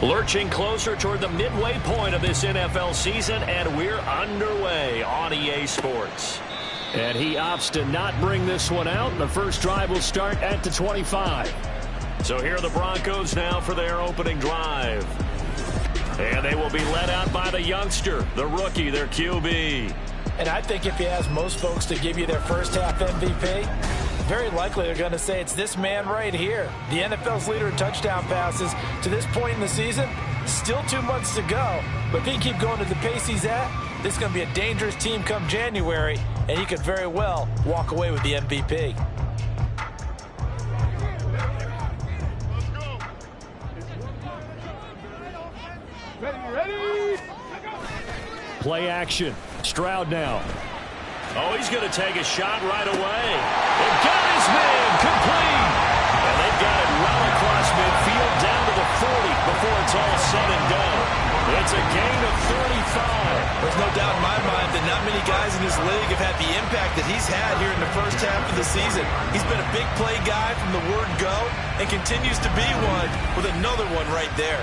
Lurching closer toward the midway point of this NFL season, and we're underway on EA Sports. And he opts to not bring this one out. The first drive will start at the 25. So here are the Broncos now for their opening drive. And they will be led out by the youngster, the rookie, their QB. And I think if you ask most folks to give you their first half MVP, very likely they're going to say it's this man right here. The NFL's leader in touchdown passes to this point in the season. Still 2 months to go. But if he can keep going at the pace he's at, this is going to be a dangerous team come January, and he could very well walk away with the MVP. Ready? Play action. Stroud now. Oh, he's going to take a shot right away. They've got his man complete. And they've got it well across midfield down to the 40 before it's all said and done. It's a gain of 35. There's no doubt in my mind that not many guys in this league have had the impact that he's had here in the first half of the season. He's been a big play guy from the word go and continues to be one with another one right there.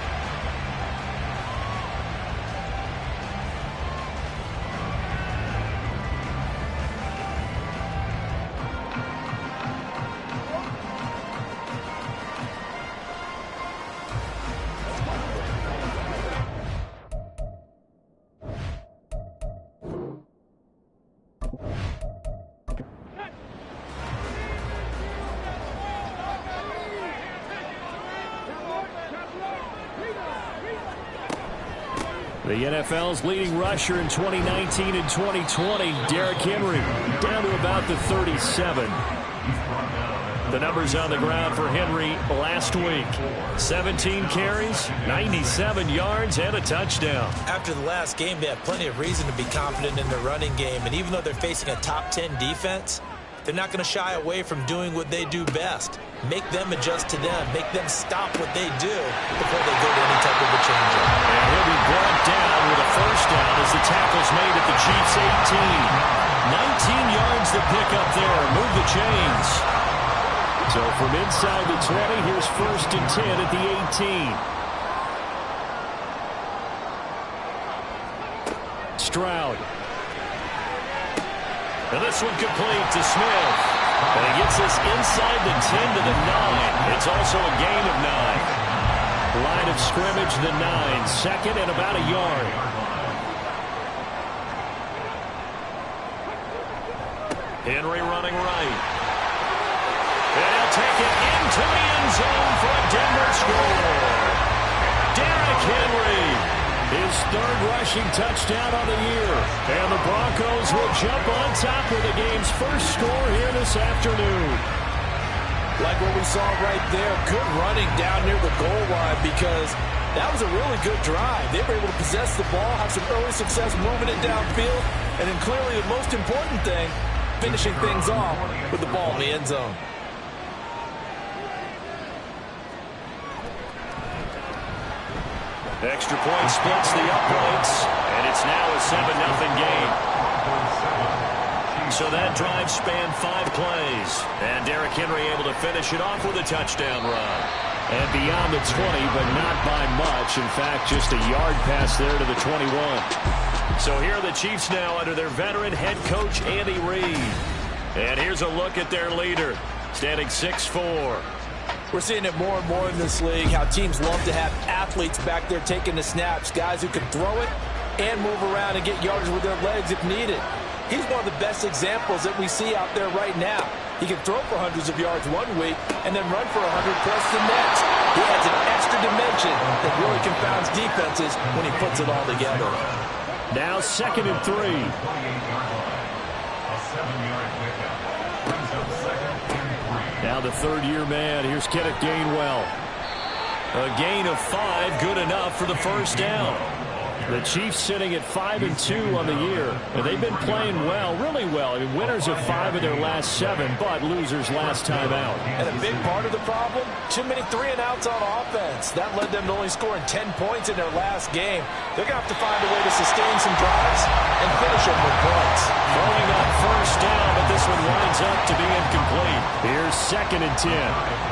The NFL's leading rusher in 2019 and 2020, Derrick Henry, down to about the 37. The numbers on the ground for Henry last week. 17 carries, 97 yards, and a touchdown. After the last game, they have plenty of reason to be confident in their running game. And even though they're facing a top 10 defense, they're not going to shy away from doing what they do best. Make them adjust to them. Make them stop what they do before they go to any type of a change-up. And he'll be brought down with a first down as the tackle's made at the Chiefs' 18. 19 yards to pick up there. Move the chains. So from inside the 20, here's first and 10 at the 18. Stroud. And this one complete to Smith. And he gets this inside the 10 to the 9. It's also a gain of 9. Line of scrimmage, the 9. Second and about a yard. Henry running right. And he'll take it into the end zone for a Denver score. Derrick Henry. His third rushing touchdown on the year. And the Broncos will jump on top with the game's first score here this afternoon. Like what we saw right there, good running down near the goal line because that was a really good drive. They were able to possess the ball, have some early success moving it downfield, and then clearly the most important thing, finishing things off with the ball in the end zone. Extra point splits the uprights, and it's now a 7-0 game. So that drive spanned 5 plays, and Derrick Henry able to finish it off with a touchdown run. And beyond the 20, but not by much. In fact, just a yard pass there to the 21. So here are the Chiefs now under their veteran head coach, Andy Reid. And here's a look at their leader, standing 6'4". We're seeing it more and more in this league, how teams love to have athletes back there taking the snaps, guys who can throw it and move around and get yardage with their legs if needed. He's one of the best examples that we see out there right now. He can throw for hundreds of yards one week and then run for 100-plus the next. He adds an extra dimension that really confounds defenses when he puts it all together. Now 2nd and 3. Now the third-year man. Here's Kenneth Gainwell. A gain of 5, good enough for the first down. The Chiefs sitting at 5-2 on the year. And they've been playing well, really well. I mean, winners of 5 of their last 7, but losers last time out. And a big part of the problem, too many 3-and-outs on offense. That led them to only scoring 10 points in their last game. They're going to have to find a way to sustain some drives and finish them with points. Throwing on first down, but this one winds up to be incomplete. Here's 2nd and 10.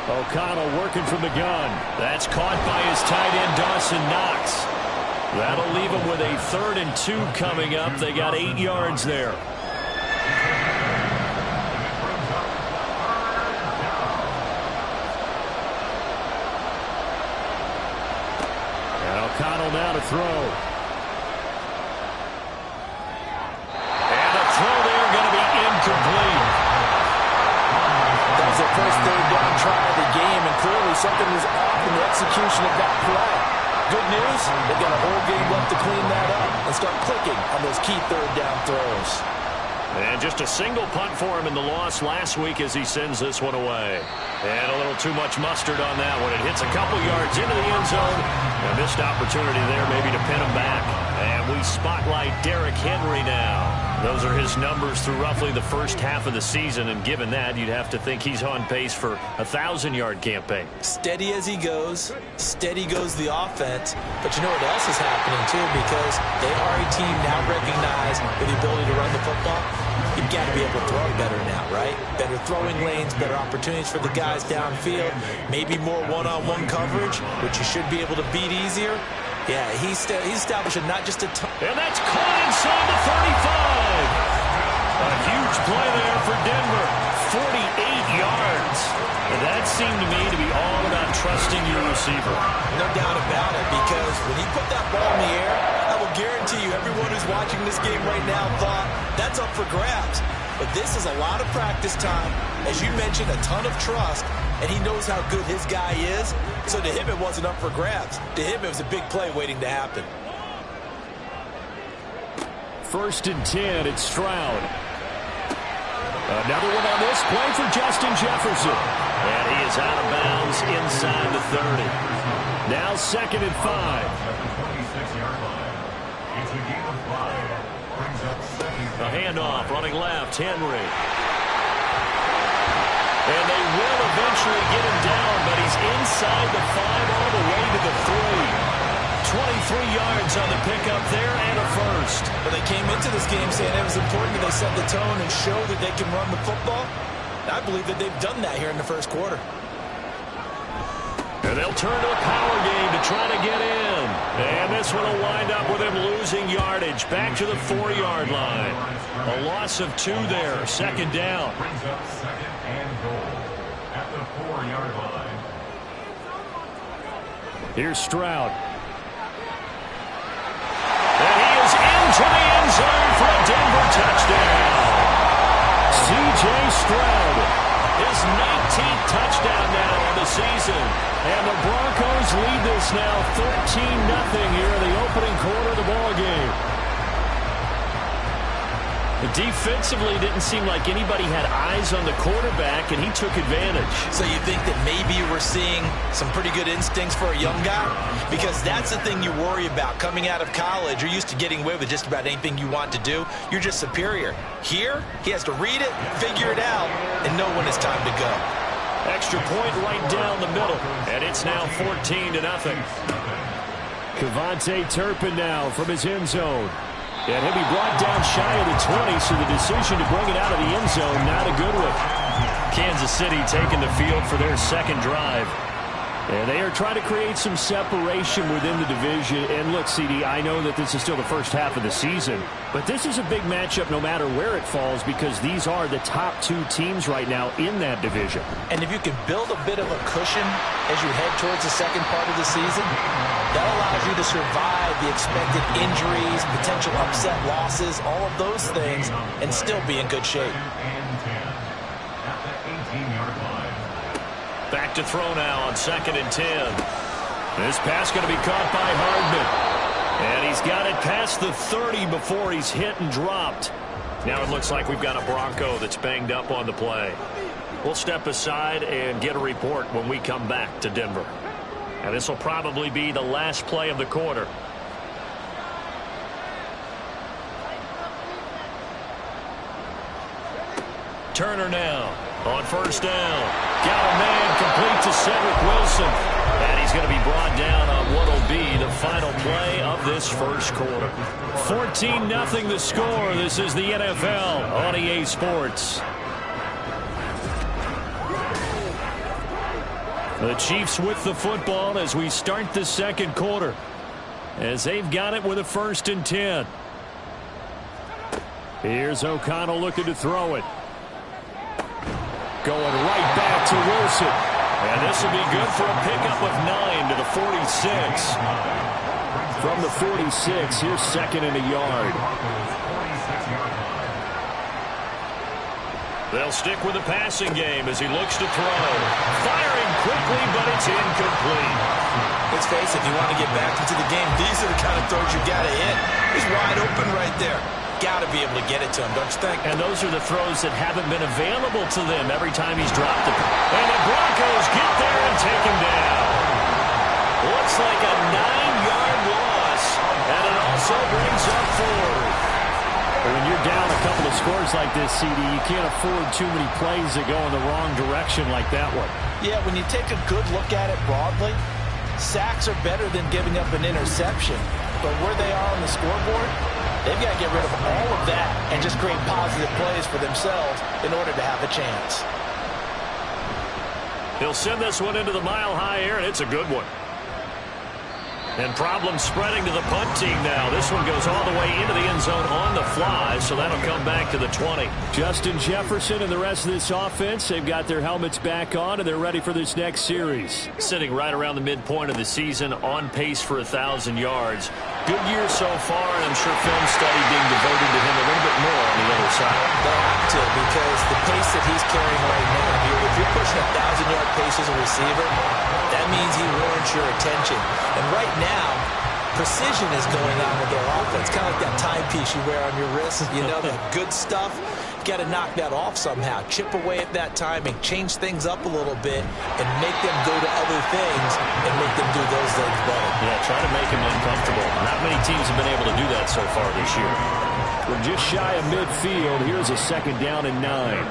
O'Connell working from the gun. That's caught by his tight end, Dawson Knox. That'll leave him with a 3rd and 2 coming up. They got 8 yards there. And O'Connell now to throw. And the throw there going to be incomplete. That was their first 3rd down try of the game, and clearly something was off in the execution of that play. Good news, they've got a whole game left to clean that up and start clicking on those key 3rd down throws. And just a single punt for him in the loss last week as he sends this one away. And a little too much mustard on that one. It hits a couple yards into the end zone. A missed opportunity there maybe to pin him back. And we spotlight Derrick Henry now. Those are his numbers through roughly the first half of the season, and given that, you'd have to think he's on pace for a 1,000-yard campaign. Steady as he goes, steady goes the offense. But you know what else is happening, too, because they are a team now recognized with the ability to run the football. You've got to be able to throw better now, right? Better throwing lanes, better opportunities for the guys downfield, maybe more one-on-one coverage, which you should be able to beat easier. Yeah, he's establishing not just a ton. And that's caught inside the 35. A huge play there for Denver. 48 yards. And that seemed to me to be all about trusting your receiver. No doubt about it, because when he put that ball in the air, I will guarantee you everyone who's watching this game right now thought that's up for grabs. But this is a lot of practice time. As you mentioned, a ton of trust. And he knows how good his guy is. So to him, it wasn't up for grabs. To him, it was a big play waiting to happen. 1st and 10, it's Stroud. Another one on this play for Justin Jefferson. And he is out of bounds inside the 30. Now 2nd and 5. A handoff running left, Henry. And they will eventually get him down, but he's inside the 5 all the way to the 3. 23 yards on the pickup there and a first. But they came into this game saying it was important that they set the tone and show that they can run the football. I believe that they've done that here in the first quarter. And they'll turn to a power game to try to get in. And this one will wind up with him losing yardage back to the 4-yard line. A loss of 2 there, 2nd down. Brings up 2nd and goal at the 4-yard line. Here's Stroud. And he is into the end zone for a Denver touchdown. C.J. Stroud, his 19th touchdown now on the season. And the Broncos lead this now 13-0 here in the opening quarter of the ball game. Defensively, didn't seem like anybody had eyes on the quarterback, and he took advantage. So you think that maybe we're seeing some pretty good instincts for a young guy? Because that's the thing you worry about coming out of college. You're used to getting away with just about anything you want to do. You're just superior. Here, he has to read it, figure it out, and know when it's time to go. Extra point right down the middle, and it's now 14-0. KaVontae Turpin now from his end zone. And he'll be brought down shy of the 20, so the decision to bring it out of the end zone, not a good one. Kansas City taking the field for their 2nd drive. And they are trying to create some separation within the division. And look, CD, I know that this is still the first half of the season, but this is a big matchup no matter where it falls, because these are the top 2 teams right now in that division. And if you can build a bit of a cushion as you head towards the second part of the season, that allows you to survive the expected injuries, potential upset losses, all of those things, and still be in good shape. Back to throw now on 2nd and 10. This pass going to be caught by Hardman. And he's got it past the 30 before he's hit and dropped. Now it looks like we've got a Bronco that's banged up on the play. We'll step aside and get a report when we come back to Denver. And this will probably be the last play of the quarter. Turner now on 1st down. Got a man complete to Cedric Wilson. And he's going to be brought down on what will be the final play of this first quarter. 14-0 the score. This is the NFL on EA Sports. The Chiefs with the football as we start the second quarter, as they've got it with a 1st and 10. Here's O'Connell looking to throw it. Going right back to Wilson. And this will be good for a pickup of 9 to the 46. From the 46, here's 2nd and a yard. They'll stick with the passing game as he looks to throw. Firing quickly, but it's incomplete. Let's face it, if you want to get back into the game, these are the kind of throws you got to hit. He's wide open right there. Got to be able to get it to him, don't you think? And those are the throws that haven't been available to them every time he's dropped it. And the Broncos get there and take him down. Looks like a 9-yard loss, and it also brings up 4. When you're down a couple of scores like this, CD, you can't afford too many plays that go in the wrong direction like that one. Yeah, when you take a good look at it broadly, sacks are better than giving up an interception. But where they are on the scoreboard, they've got to get rid of all of that and just create positive plays for themselves in order to have a chance. He'll send this one into the mile-high air, and it's a good one. And problems spreading to the punt team now. This one goes all the way into the end zone on the fly, so that'll come back to the 20. Justin Jefferson and the rest of this offense, they've got their helmets back on, and they're ready for this next series. Sitting right around the midpoint of the season, on pace for 1,000 yards. Good year so far, and I'm sure film study being devoted to him a little bit more on the other side. They'll have to, because the pace that he's carrying right now, if you're pushing 1,000-yard pace as a receiver, that means he warrants your attention. And right now, precision is going on with their offense. Kind of like that timepiece you wear on your wrist. You know, that good stuff. You got to knock that off somehow. Chip away at that timing. Change things up a little bit and make them go to other things and make them do those things better. Yeah, try to make them uncomfortable. Not many teams have been able to do that so far this year. We're just shy of midfield. Here's a 2nd down and 9.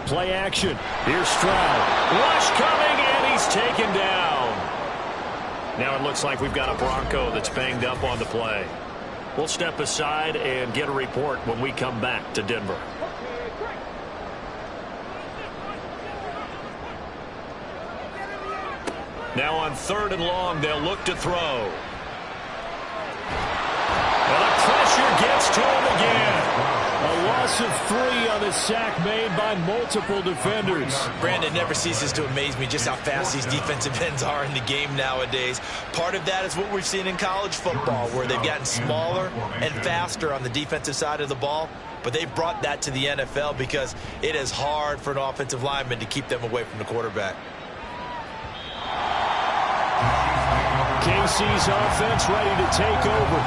Play action. Here's Stroud. Rush coming, and he's taken down. Now it looks like we've got a Bronco that's banged up on the play. We'll step aside and get a report when we come back to Denver. Now on 3rd and long, they'll look to throw. And the pressure gets to him again. A loss of 3 on the sack made by multiple defenders. Brandon, never ceases to amaze me just how fast these defensive ends are in the game nowadays. Part of that is what we've seen in college football, where they've gotten smaller and faster on the defensive side of the ball. But they brought that to the NFL because it is hard for an offensive lineman to keep them away from the quarterback. KC's offense ready to take over.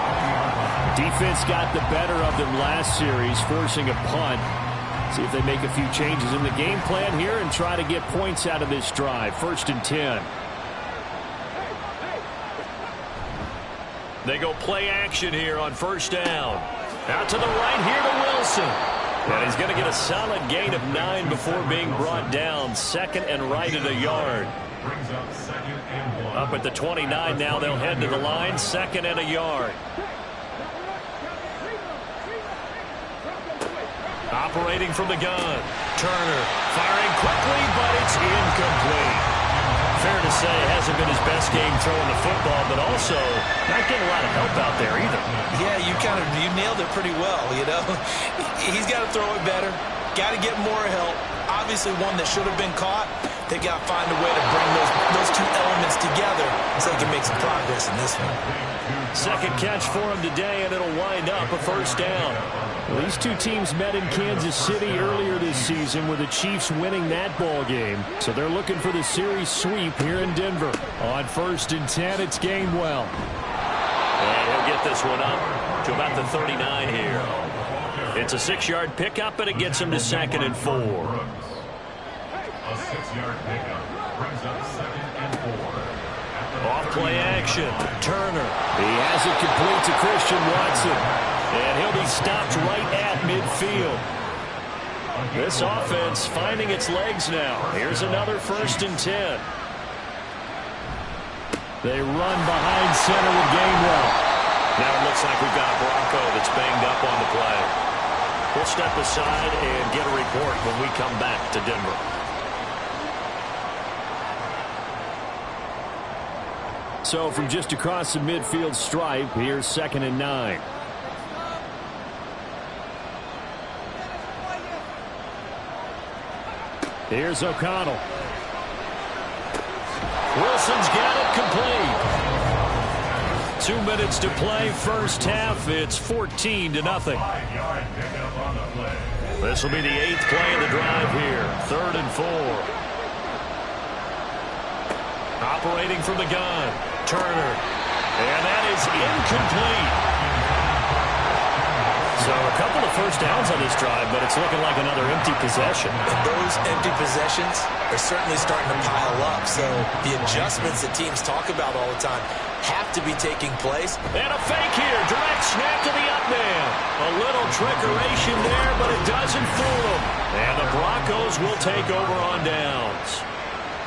Defense got the better of them last series, forcing a punt. See if they make a few changes in the game plan here and try to get points out of this drive. 1st and 10. They go play action here on 1st down. Out to the right here to Wilson. And he's going to get a solid gain of 9 before being brought down. 2nd and right at a yard. Up at the 29 now, they'll head to the line. 2nd and a yard. Operating from the gun. Turner firing quickly, but it's incomplete. Fair to say, hasn't been his best game throwing the football, but also not getting a lot of help out there either. Yeah, you nailed it pretty well, you know. He's got to throw it better. Got to get more help. Obviously one that should have been caught. They got to find a way to bring those two elements together so they can make some progress in this one. 2nd catch for him today, and it'll wind up a 1st down. Well, these two teams met in Kansas City earlier this season with the Chiefs winning that ball game. So they're looking for the series sweep here in Denver. On 1st and 10, it's Gainwell. And he'll get this one up to about the 39 here. It's a 6-yard pickup, and it gets him to 2nd and 4. A 6-yard pickup brings up 2nd and 4. Off play action. Turner. He has it complete to Christian Watson. And he'll be stopped right at midfield. This offense finding its legs now. Here's another 1st and 10. They run behind center with Gainwell. Now it looks like we've got a Bronco that's banged up on the play. We'll step aside and get a report when we come back to Denver. So from just across the midfield stripe, here's 2nd and 9. Here's O'Connell. Wilson's got it complete. 2 minutes to play, first half. It's 14-0. This will be the 8th play of the drive here. 3rd and 4. Operating from the gun, Turner. And that is incomplete. So a couple of first downs on this drive, but it's looking like another empty possession. And those empty possessions are certainly starting to pile up. So the adjustments that teams talk about all the time have to be taking place. And a fake here. Direct snap to the up man. A little trickeration there, but it doesn't fool them. And the Broncos will take over on downs.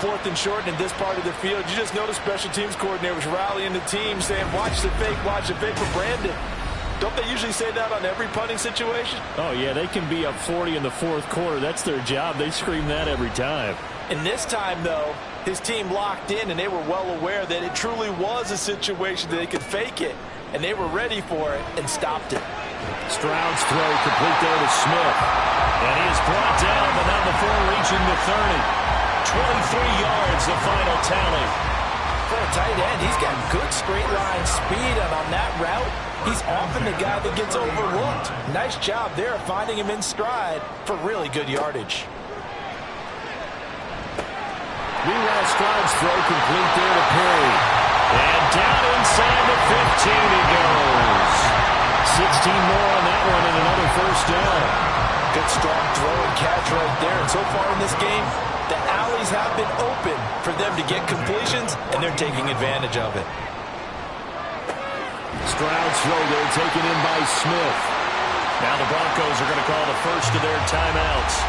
4th and short in this part of the field. You just noticed special teams coordinators rallying the team saying, watch the fake for Brandon. Don't they usually say that on every punting situation? Oh, yeah, they can be up 40 in the 4th quarter. That's their job. They scream that every time. And this time, though, his team locked in, and they were well aware that it truly was a situation that they could fake it, and they were ready for it and stopped it. Stroud's throw complete there to Smith. And he is brought down, but now before reaching the 30. 23 yards, the final tally. For a tight end, he's got good straight line speed, and on that route, he's often the guy that gets overlooked. Nice job there finding him in stride for really good yardage. Meanwhile, Stroud's throw complete there to Perry. And down inside the 15 he goes. 16 more on that one and another first down. Good strong throw and catch right there. And so far in this game, the alleys have been open for them to get completions, and they're taking advantage of it. Stroud's throw there taken in by Smith. Now the Broncos are going to call the first of their timeouts,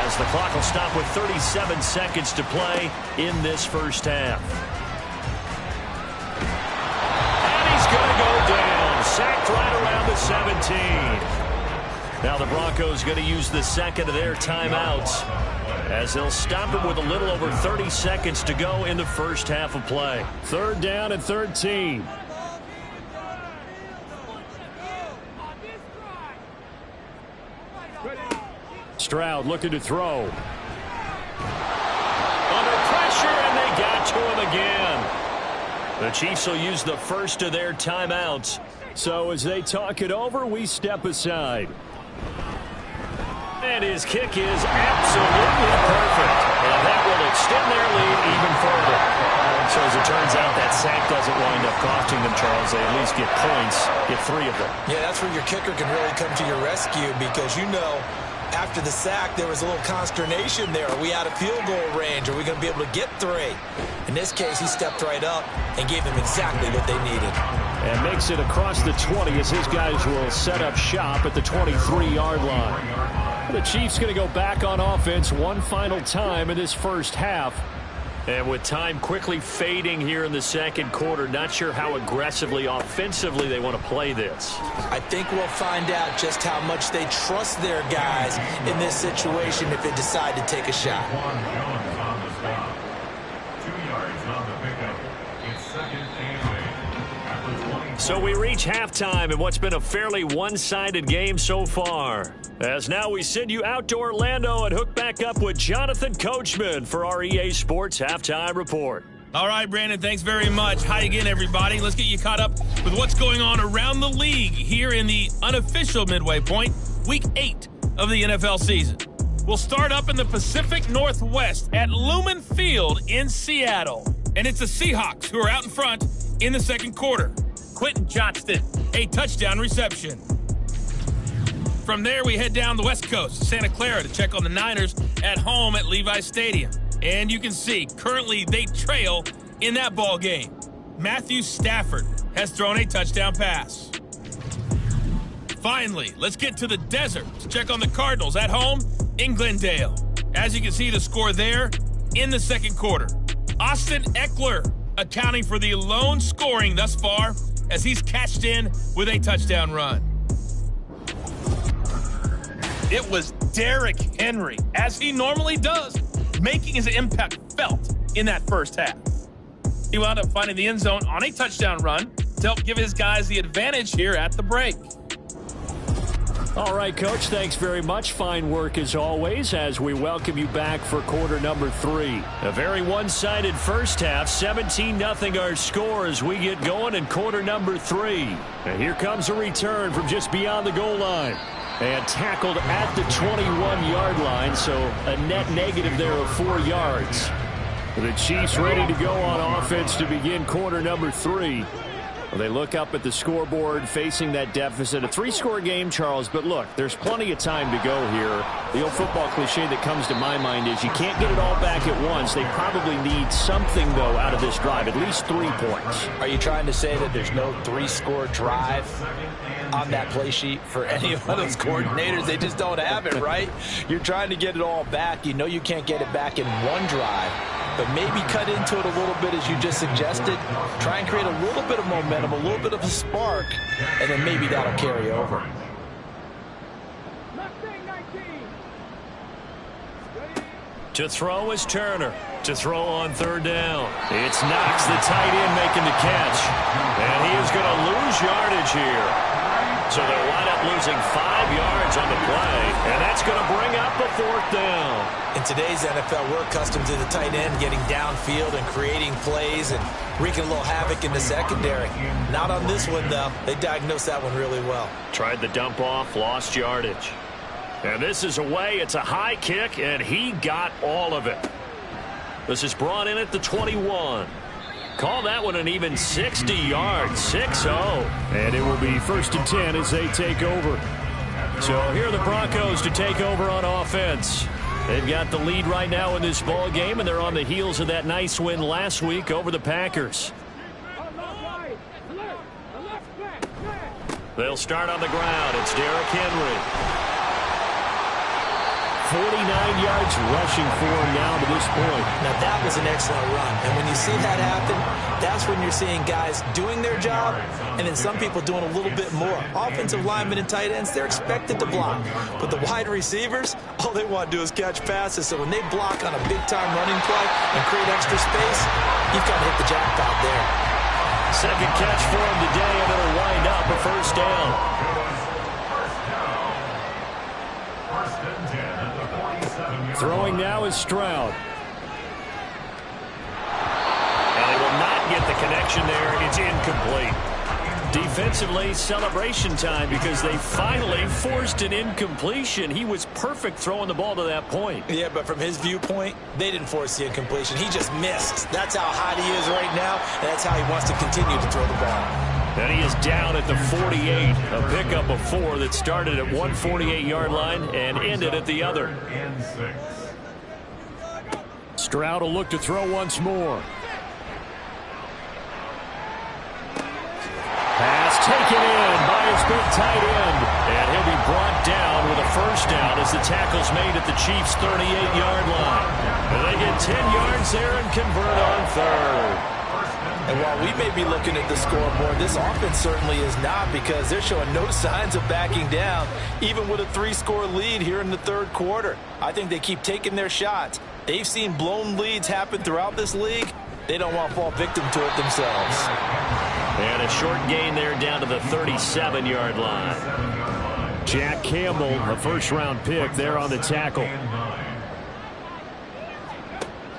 as the clock will stop with 37 seconds to play in this first half. And he's going to go down. Sacked right around the 17. Now the Broncos going to use the second of their timeouts, as they'll stop him with a little over 30 seconds to go in the first half of play. 3rd down and 13. Stroud looking to throw. Under pressure, and they got to him again. The Chiefs will use the first of their timeouts. So as they talk it over, we step aside. And his kick is absolutely perfect. And that will extend their lead even further. So as it turns out, that sack doesn't wind up costing them, Charles. They at least get points, get 3 of them. Yeah, that's where your kicker can really come to your rescue, because you know, after the sack, there was a little consternation there. Are we out of field goal range? Are we going to be able to get 3? In this case, he stepped right up and gave them exactly what they needed. And makes it across the 20 as his guys will set up shop at the 23-yard line. The Chiefs going to go back on offense one final time in this first half. And with time quickly fading here in the second quarter, not sure how aggressively, offensively they want to play this. I think we'll find out just how much they trust their guys in this situation if they decide to take a shot. Quan Jones on the stop. 2 yards on the pickup. It's 2nd and 8 at the 24. So we reach halftime in what's been a fairly one-sided game so far. As now we send you out to Orlando and hook back up with Jonathan Coachman for our EA Sports Halftime Report. All right, Brandon, thanks very much. Hi again, everybody. Let's get you caught up with what's going on around the league here in the unofficial midway point, Week 8 of the NFL season. We'll start up in the Pacific Northwest at Lumen Field in Seattle. And it's the Seahawks who are out in front in the second quarter. Quentin Johnston, a touchdown reception. From there, we head down the West Coast to Santa Clara to check on the Niners at home at Levi Stadium. And you can see, currently they trail in that ball game. Matthew Stafford has thrown a touchdown pass. Finally, let's get to the desert to check on the Cardinals at home in Glendale. As you can see, the score there in the second quarter. Austin Eckler accounting for the lone scoring thus far as he's cashed in with a touchdown run. It was Derrick Henry, as he normally does, making his impact felt in that first half. He wound up finding the end zone on a touchdown run to help give his guys the advantage here at the break. All right, Coach, thanks very much. Fine work as always as we welcome you back for quarter number 3. A very one-sided first half, 17-0 our score as we get going in quarter number 3. And here comes a return from just beyond the goal line. And tackled at the 21-yard line, so a net negative there of 4 yards. The Chiefs ready to go on offense to begin quarter number 3. They look up at the scoreboard facing that deficit. A 3-score game, Charles, but look, there's plenty of time to go here. The old football cliche that comes to my mind is you can't get it all back at once. They probably need something, though, out of this drive, at least 3 points. Are you trying to say that there's no 3-score drive on that play sheet for any of those coordinators? They just don't have it, right? You're trying to get it all back. You know you can't get it back in one drive, but maybe cut into it a little bit as you just suggested. Try and create a little bit of momentum, a little bit of a spark, and then maybe that'll carry over. To throw is Turner. To throw on third down. It's Knox, the tight end, making the catch. And he is going to lose yardage here. So they'll wind up losing 5 yards on the play. And that's going to bring up a 4th down. In today's NFL, we're accustomed to the tight end getting downfield and creating plays and wreaking a little havoc in the secondary. Not on this one, though. They diagnosed that one really well. Tried the dump off, lost yardage. And this is away. It's a high kick, and he got all of it. This is brought in at the 21. Call that one an even 60 yards, 6-0. And it will be 1st and 10 as they take over. So here are the Broncos to take over on offense. They've got the lead right now in this ball game, and they're on the heels of that nice win last week over the Packers. They'll start on the ground. It's Derrick Henry. 49 yards rushing for him now to this point. Now that was an excellent run. And when you see that happen, that's when you're seeing guys doing their job and then some people doing a little bit more. Offensive linemen and tight ends, they're expected to block. But the wide receivers, all they want to do is catch passes. So when they block on a big-time running play and create extra space, you've got to hit the jackpot there. Second catch for him today, and it'll wind up a 1st down. Throwing now is Stroud. And they will not get the connection there. It's incomplete. Defensively, celebration time because they finally forced an incompletion. He was perfect throwing the ball to that point. Yeah, but from his viewpoint, they didn't force the incompletion. He just missed. That's how hot he is right now, and that's how he wants to continue to throw the ball. And he is down at the 48. A pickup of 4 that started at one 48-yard line and ended at the other. Stroud will look to throw once more. Pass taken in by his big tight end. And he'll be brought down with a 1st down as the tackle's made at the Chiefs' 38-yard line. And they get 10 yards there and convert on 3rd. And while we may be looking at the scoreboard, this offense certainly is not because they're showing no signs of backing down, even with a 3-score lead here in the 3rd quarter. I think they keep taking their shots. They've seen blown leads happen throughout this league. They don't want to fall victim to it themselves. And a short gain there down to the 37-yard line. Jack Campbell, a 1st-round pick there on the tackle.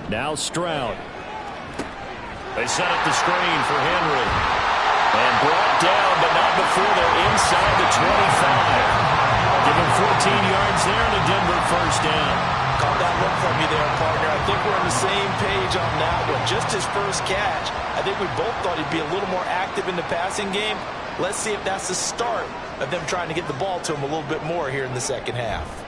Now Stroud. They set up the screen for Henry. And brought down, but not before they're inside the 25. Give him 14 yards there and a Denver 1st down. Caught that look from you there, partner. I think we're on the same page on that one. Just his first catch. I think we both thought he'd be a little more active in the passing game. Let's see if that's the start of them trying to get the ball to him a little bit more here in the second half.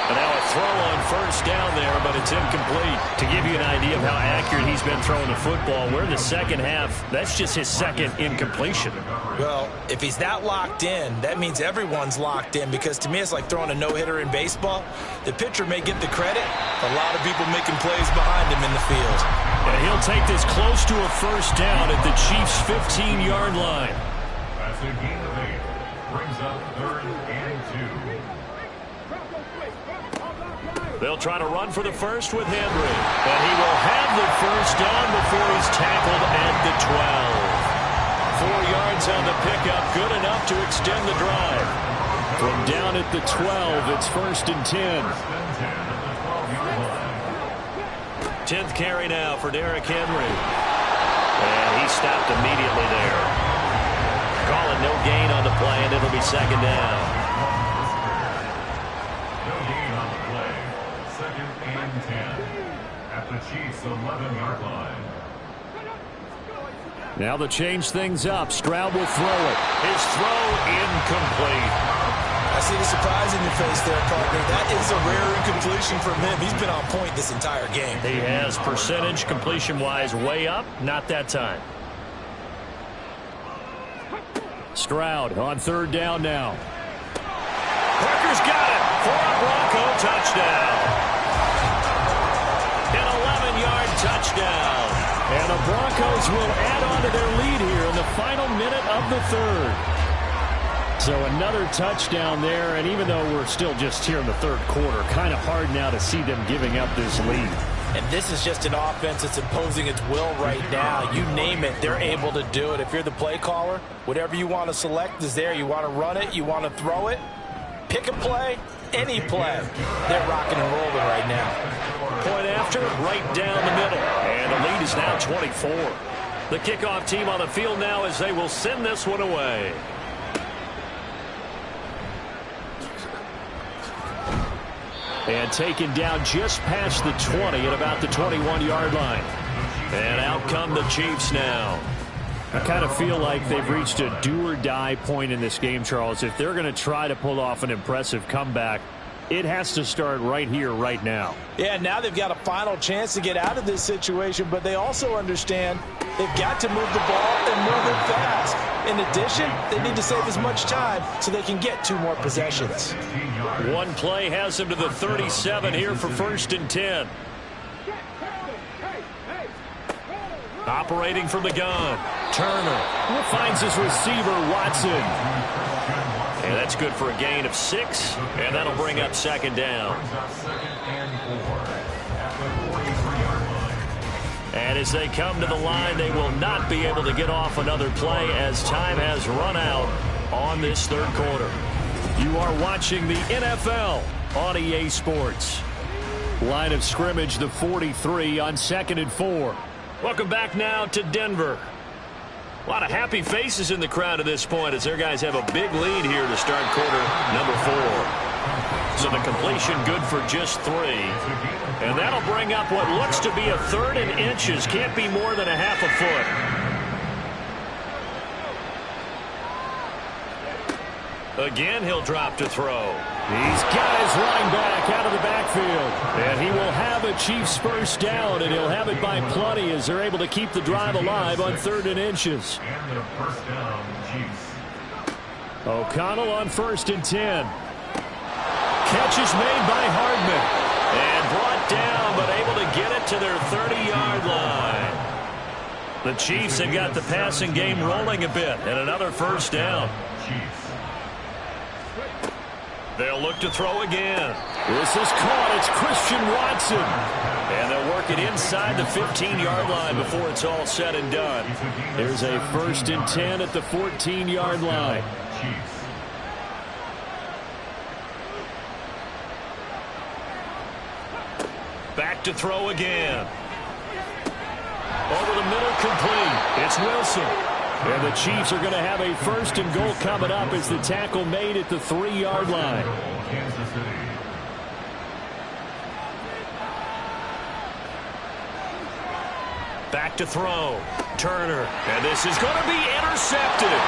And now a throw on 1st down there, but it's incomplete. To give you an idea of how accurate he's been throwing the football, we're in the second half. That's just his 2nd incompletion. Well, if he's that locked in, that means everyone's locked in because to me it's like throwing a no-hitter in baseball. The pitcher may get the credit. A lot of people making plays behind him in the field. And he'll take this close to a 1st down at the Chiefs' 15-yard line. That's a gain of 8. Brings up 3rd and 2. They'll try to run for the first with Henry. And he will have the first down before he's tackled at the 12. 4 yards on the pickup, good enough to extend the drive. From down at the 12, it's 1st and 10. 10th carry now for Derrick Henry. And he stopped immediately there. Calling no gain on the play, and it'll be 2nd down. No gain on the play. 2nd and 10 at the Chiefs' 11-yard line. Now to change things up, Stroud will throw it. His throw incomplete. I see the surprise in your face there, partner. That is a rare incompletion from him. He's been on point this entire game. He has percentage completion-wise way up. Not that time. Stroud on 3rd down now. Parker's got it for a Bronco touchdown. An 11-yard touchdown. And the Broncos will add on to their lead here in the final minute of the 3rd. So another touchdown there, and even though we're still just here in the 3rd quarter, kind of hard now to see them giving up this lead. And this is just an offense that's imposing its will right now. You name it, they're able to do it. If you're the play caller, whatever you want to select is there. You want to run it, you want to throw it, pick a play, any play. They're rocking and rolling right now. Point after, right down the middle. And the lead is now 24. The kickoff team on the field now as they will send this one away. And taken down just past the 20 at about the 21-yard line. And out come the Chiefs now. I kind of feel like they've reached a do-or-die point in this game, Charles. If they're going to try to pull off an impressive comeback, it has to start right here, right now. Yeah, now they've got a final chance to get out of this situation, but they also understand they've got to move the ball and move it fast. In addition, they need to save as much time so they can get 2 more possessions. One play has them to the 37 here for 1st and 10. Operating from the gun, Turner finds his receiver, Watson. And that's good for a gain of 6, and that'll bring up 2nd down. And as they come to the line, they will not be able to get off another play as time has run out on this 3rd quarter. You are watching the NFL on EA Sports. Line of scrimmage, the 43 on 2nd and 4. Welcome back now to Denver. A lot of happy faces in the crowd at this point as their guys have a big lead here to start quarter number 4. So the completion good for just 3. And that'll bring up what looks to be a 3rd and inches. Can't be more than a half a foot. Again, he'll drop to throw. He's got his running back out of the backfield. And he will have a Chiefs first down, and he'll have it by plenty as they're able to keep the drive alive on 3rd and inches. And the first down, Chiefs. O'Connell on 1st and 10. Catch is made by Hardman. And brought down, but able to get it to their 30-yard line. The Chiefs have got the passing game rolling a bit, and another first down. Chiefs. They'll look to throw again. This is caught. It's Christian Watson. And they'll work it inside the 15-yard line before it's all said and done. There's a 1st and 10 at the 14-yard line. Chiefs. Back to throw again. Over the middle, complete. It's Wilson. And the Chiefs are going to have a 1st and goal coming up as the tackle made at the 3-yard line. Kansas City. Back to throw. Turner. And this is going to be intercepted.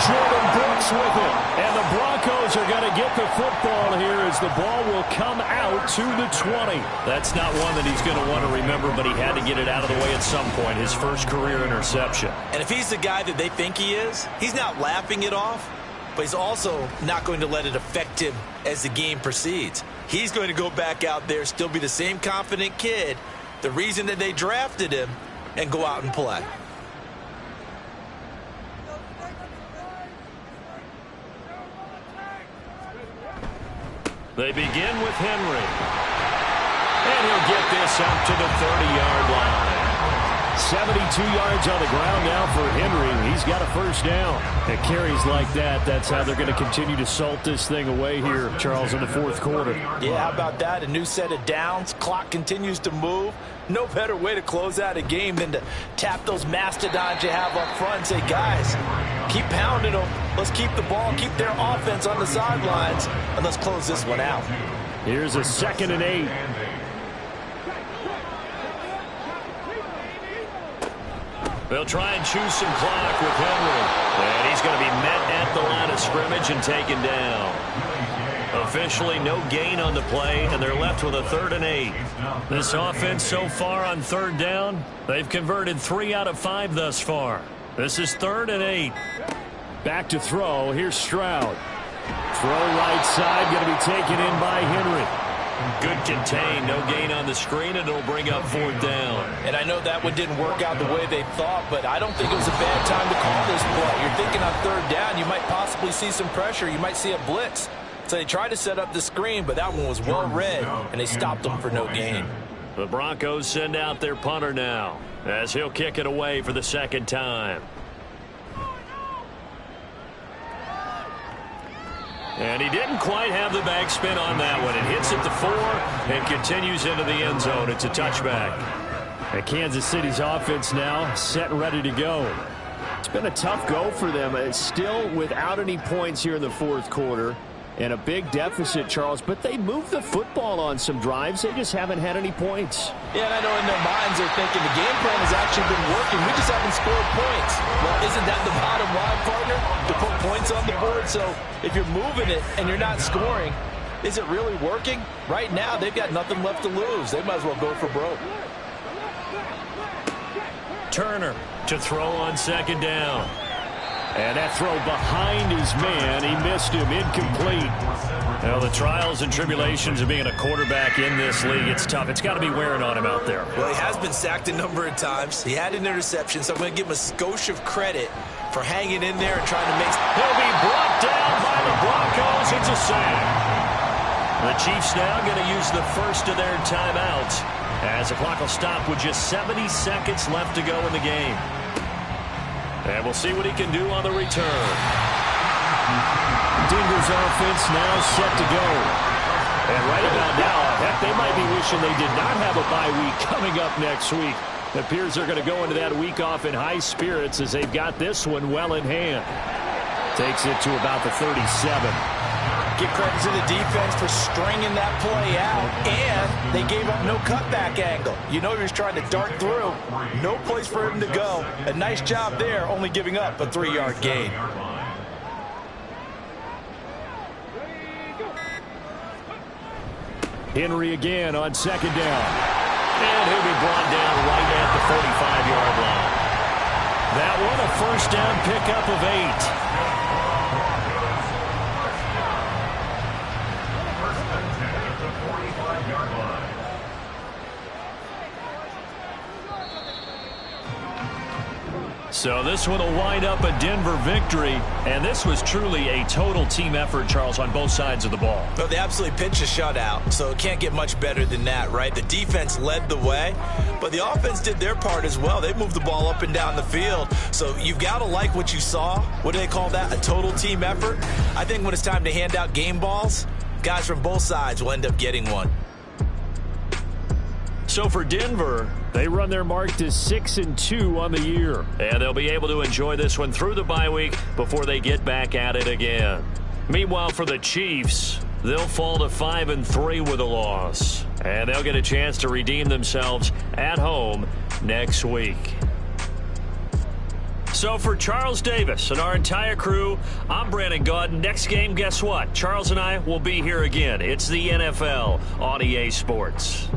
Jordan Brooks with it. And the Broncos are going to get the football here as the ball will come out to the 20. That's not one that he's going to want to remember, but he had to get it out of the way at some point. His first career interception. And if he's the guy that they think he is, he's not laughing it off, but he's also not going to let it affect him as the game proceeds. He's going to go back out there, still be the same confident kid, the reason that they drafted him, and go out and play. They begin with Henry. And he'll get this up to the 30-yard line. 72 yards on the ground now for Henry. He's got a first down. It carries like that. That's how they're going to continue to salt this thing away here, Charles, in the fourth quarter. Yeah, how about that? A new set of downs. Clock continues to move. No better way to close out a game than to tap those mastodons you have up front and say, guys, keep pounding them. Let's keep the ball, keep their offense on the sidelines, and let's close this one out. Here's a 2nd and 8. They'll try and choose some clock with Henry. And he's going to be met at the line of scrimmage and taken down. Officially no gain on the play, and they're left with a 3rd and 8. This offense so far on 3rd down, they've converted 3 out of 5 thus far. This is 3rd and 8. Back to throw. Here's Stroud. Throw right side, going to be taken in by Henry. Good contain, no gain on the screen, and it'll bring up 4th down. And I know that one didn't work out the way they thought, but I don't think it was a bad time to call this play. You're thinking on 3rd down, you might possibly see some pressure. You might see a blitz. So they tried to set up the screen, but that one was well read, and they stopped them for no gain. The Broncos send out their punter now, as he'll kick it away for the 2nd time. And he didn't quite have the backspin on that one. It hits at the 4 and continues into the end zone. It's a touchback. And Kansas City's offense now set and ready to go. It's been a tough go for them. It's still without any points here in the fourth quarter. And a big deficit, Charles, but they moved the football on some drives. They just haven't had any points. Yeah, and I know in their minds they're thinking the game plan has actually been working. We just haven't scored points. Well, isn't that the bottom line, partner? To put points on the board? So if you're moving it and you're not scoring, is it really working? Right now, they've got nothing left to lose. They might as well go for broke. Turner to throw on 2nd down. And that throw behind his man, he missed him, incomplete. Now, the trials and tribulations of being a quarterback in this league, it's tough. It's got to be wearing on him out there. Well, he has been sacked a number of times. He had an interception, so I'm going to give him a skosh of credit for hanging in there and trying to make... He'll be brought down by the Broncos. It's a sack. The Chiefs now going to use the first of their timeouts as the clock will stop with just 70 seconds left to go in the game. And we'll see what he can do on the return. Denver's offense now set to go. And right about now, heck, they might be wishing they did not have a bye week coming up next week. It appears they're going to go into that week off in high spirits as they've got this one well in hand. Takes it to about the 37. Give credit to the defense for stringing that play out, and they gave up no cutback angle. You know he was trying to dart through. No place for him to go. A nice job there, only giving up a 3-yard gain. Henry again on 2nd down. And he'll be brought down right at the 45-yard line. That one a first down pickup of 8. So this one will wind up a Denver victory, and this was truly a total team effort, Charles, on both sides of the ball. Well, they absolutely pitched a shutout, so it can't get much better than that, right? The defense led the way, but the offense did their part as well. They moved the ball up and down the field, so you've got to like what you saw. What do they call that? A total team effort? I think when it's time to hand out game balls, guys from both sides will end up getting one. So for Denver, they run their mark to 6-2 on the year. And they'll be able to enjoy this one through the bye week before they get back at it again. Meanwhile, for the Chiefs, they'll fall to 5-3 with a loss. And they'll get a chance to redeem themselves at home next week. So for Charles Davis and our entire crew, I'm Brandon Gaudin. Next game, guess what? Charles and I will be here again. It's the NFL on EA Sports.